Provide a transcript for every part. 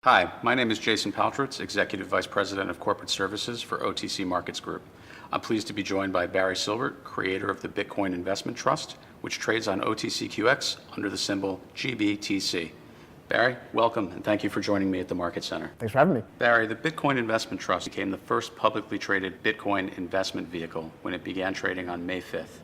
Hi, my name is Jason Paltritz, Executive Vice President of Corporate Services for OTC Markets Group. I'm pleased to be joined by Barry Silbert, creator of the Bitcoin Investment Trust, which trades on OTCQX under the symbol GBTC. Barry, welcome, and thank you for joining me at the Market Center. Thanks for having me. Barry, the Bitcoin Investment Trust became the first publicly traded Bitcoin investment vehicle when it began trading on May 5th.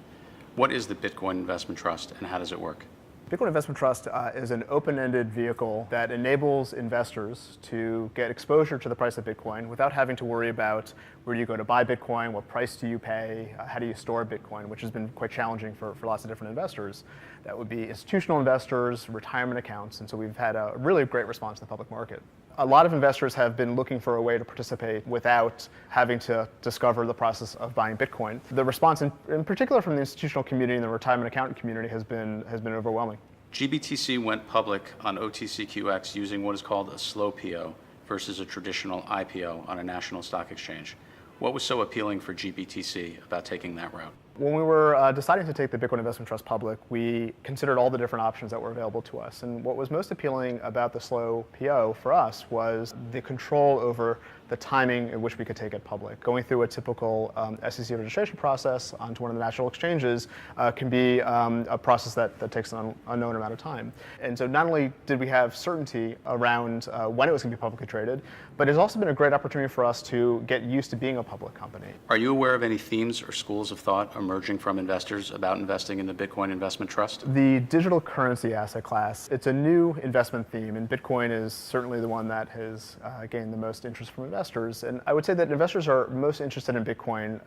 What is the Bitcoin Investment Trust, and how does it work? Bitcoin Investment Trust is an open-ended vehicle that enables investors to get exposure to the price of Bitcoin without having to worry about where do you go to buy Bitcoin, what price do you pay, how do you store Bitcoin, which has been quite challenging for lots of different investors. That would be institutional investors, retirement accounts, and so we've had a really great response to the public market. A lot of investors have been looking for a way to participate without having to discover the process of buying Bitcoin. The response, in particular from the institutional community and the retirement accountant community, has been overwhelming. GBTC went public on OTCQX using what is called a slow PO versus a traditional IPO on a national stock exchange. What was so appealing for GBTC about taking that route? When we were deciding to take the Bitcoin Investment Trust public, we considered all the different options that were available to us. And what was most appealing about the slow PO for us was the control over the timing in which we could take it public. Going through a typical SEC registration process onto one of the national exchanges can be a process that takes an unknown amount of time. And so not only did we have certainty around when it was going to be publicly traded, but it's also been a great opportunity for us to get used to being a public company. Are you aware of any themes or schools of thought emerging from investors about investing in the Bitcoin Investment Trust? The digital currency asset class, it's a new investment theme, and Bitcoin is certainly the one that has gained the most interest from investors. And I would say that investors are most interested in Bitcoin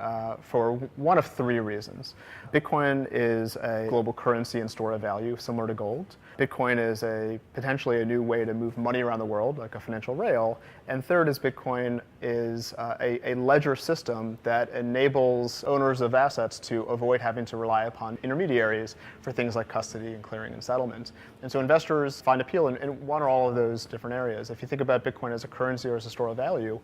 for one of three reasons. Bitcoin is a global currency and store of value, similar to gold. Bitcoin is potentially a new way to move money around the world, like a financial rail. And third is Bitcoin is a ledger system that enables owners of assets to avoid having to rely upon intermediaries for things like custody and clearing and settlement. And so investors find appeal in one or all of those different areas. If you think about Bitcoin as a currency or as a store of value,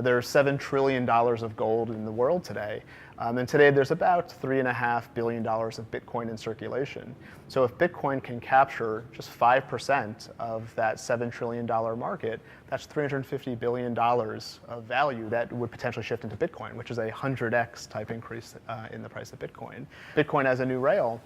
there's $7 trillion of gold in the world today. And today there's about $3.5 billion of Bitcoin in circulation. So if Bitcoin can capture just 5% of that $7 trillion market, that's $350 billion of value that would potentially shift into Bitcoin, which is a 100x type increase in the price of Bitcoin. Bitcoin as a new rail.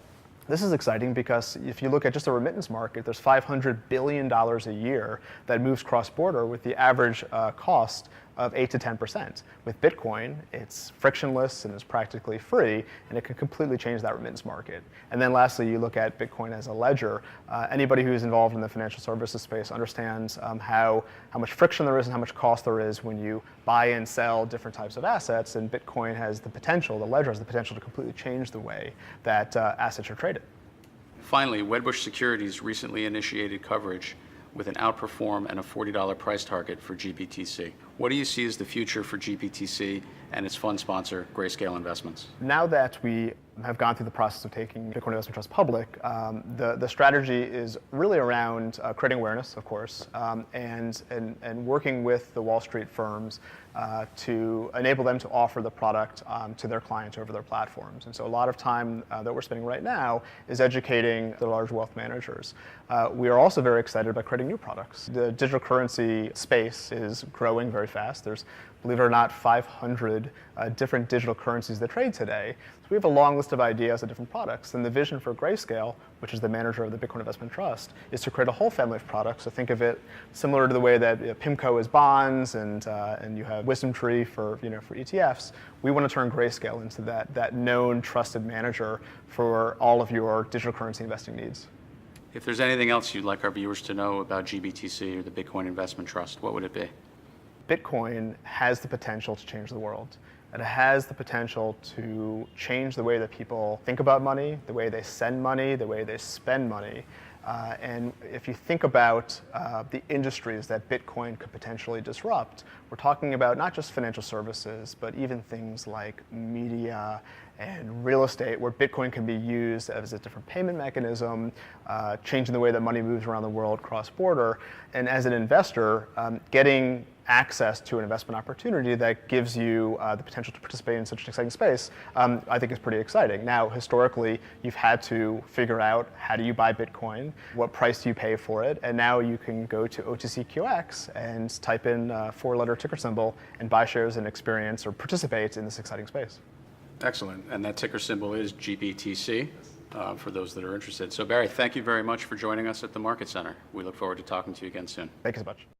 This is exciting because if you look at just the remittance market, there's $500 billion a year that moves cross-border with the average cost of 8 to 10%. With Bitcoin, it's frictionless and it's practically free, and it can completely change that remittance market. And then lastly, you look at Bitcoin as a ledger. Anybody who's involved in the financial services space understands how much friction there is and how much cost there is when you buy and sell different types of assets, and Bitcoin has the potential, the ledger has the potential to completely change the way that assets are traded. Finally, Wedbush Securities recently initiated coverage with an outperform and a $40 price target for GBTC. What do you see as the future for GBTC and its fund sponsor, Grayscale Investments? Now that we have gone through the process of taking Bitcoin Investment Trust public, the strategy is really around creating awareness, of course, and working with the Wall Street firms to enable them to offer the product to their clients over their platforms. And so a lot of time that we're spending right now is educating the large wealth managers. We are also very excited about creating new products. The digital currency space is growing very fast. There's, believe it or not, 500 different digital currencies that trade today. So we have a long list of ideas of different products. And the vision for Grayscale, which is the manager of the Bitcoin Investment Trust, is to create a whole family of products. So think of it similar to the way that PIMCO is bonds and you have WisdomTree for ETFs. We want to turn Grayscale into that known, trusted manager for all of your digital currency investing needs. If there's anything else you'd like our viewers to know about GBTC or the Bitcoin Investment Trust, what would it be? Bitcoin has the potential to change the world. It has the potential to change the way that people think about money, the way they send money, the way they spend money. And if you think about the industries that Bitcoin could potentially disrupt, we're talking about not just financial services, but even things like media and real estate, where Bitcoin can be used as a different payment mechanism, changing the way that money moves around the world cross-border. And as an investor, getting access to an investment opportunity that gives you the potential to participate in such an exciting space, I think is pretty exciting. Now, historically, you've had to figure out how do you buy Bitcoin, what price do you pay for it, and now you can go to OTCQX and type in a 4-letter ticker symbol and buy shares and experience or participate in this exciting space. Excellent. And that ticker symbol is GBTC for those that are interested. So Barry, thank you very much for joining us at the Market Center. We look forward to talking to you again soon. Thank you so much.